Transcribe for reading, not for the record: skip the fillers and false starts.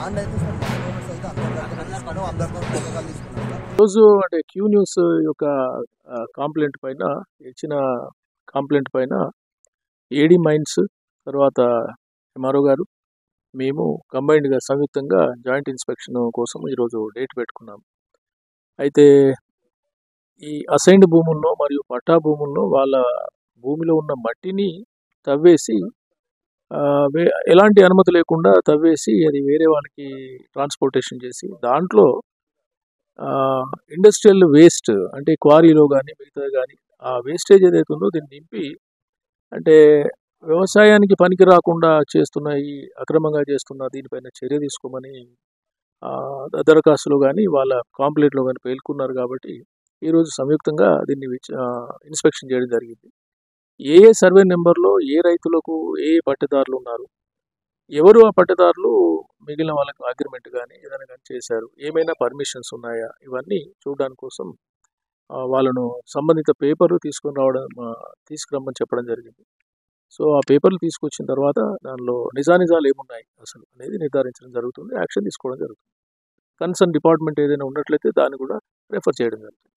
Land అయితే sir land owners అయితే అందరి దగ్గర తీసుకున్నాం, అందరితో సంతకాలు తీసుకున్నాం సార్. రోజు అంటే క్యూ న్యూస్ యొక్క కంప్లైంట్ పైన ఇచ్చిన కంప్లైంట్ పైన ఏడీ మైన్స్ తర్వాత ఎంఆర్ఓ గారు మేము కంబైన్డ్గా సంయుక్తంగా జాయింట్ ఇన్స్పెక్షన్ కోసం ఈరోజు డేట్ పెట్టుకున్నాం. అయితే ఈ అసైన్డ్ భూముల్లో మరియు పట్టా భూముల్లో వాళ్ళ భూమిలో ఉన్న మట్టిని తవ్వేసి ఎలాంటి అనుమతి లేకుండా తవ్వేసి అది వేరే వాళ్ళకి ట్రాన్స్పోర్టేషన్ చేసి దాంట్లో ఇండస్ట్రియల్ వేస్ట్ అంటే క్వారీలో కానీ మిగతా కానీ ఆ వేస్టేజ్ ఏదైతే ఉందో దీన్ని నింపి అంటే వ్యవసాయానికి పనికి రాకుండా చేస్తున్న ఈ అక్రమంగా చేస్తున్న దీనిపైన చర్య తీసుకోమని దరఖాస్తులో కానీ వాళ్ళ కాంప్లైంట్లో కానీ పేర్కొన్నారు. కాబట్టి ఈరోజు సంయుక్తంగా దీన్ని ఇన్స్పెక్షన్ చేయడం జరిగింది. ఏ సర్వే నెంబర్లో ఏ రైతులకు ఏ పట్టదారులు ఉన్నారు, ఎవరు ఆ పట్టదారులు మిగిలిన వాళ్ళకు అగ్రిమెంట్ కానీ ఏదైనా కానీ చేశారు, ఏమైనా పర్మిషన్స్ ఉన్నాయా, ఇవన్నీ చూడడానికి కోసం వాళ్ళను సంబంధిత పేపర్లు తీసుకురమ్మని చెప్పడం జరిగింది. సో ఆ పేపర్లు తీసుకొచ్చిన తర్వాత దానిలో నిజానిజాలు ఏమున్నాయి అసలు అనేది నిర్ధారించడం జరుగుతుంది, యాక్షన్ తీసుకోవడం జరుగుతుంది. కన్సర్న్ డిపార్ట్మెంట్ ఏదైనా ఉన్నట్లయితే దాన్ని కూడా రెఫర్ చేయడం జరుగుతుంది.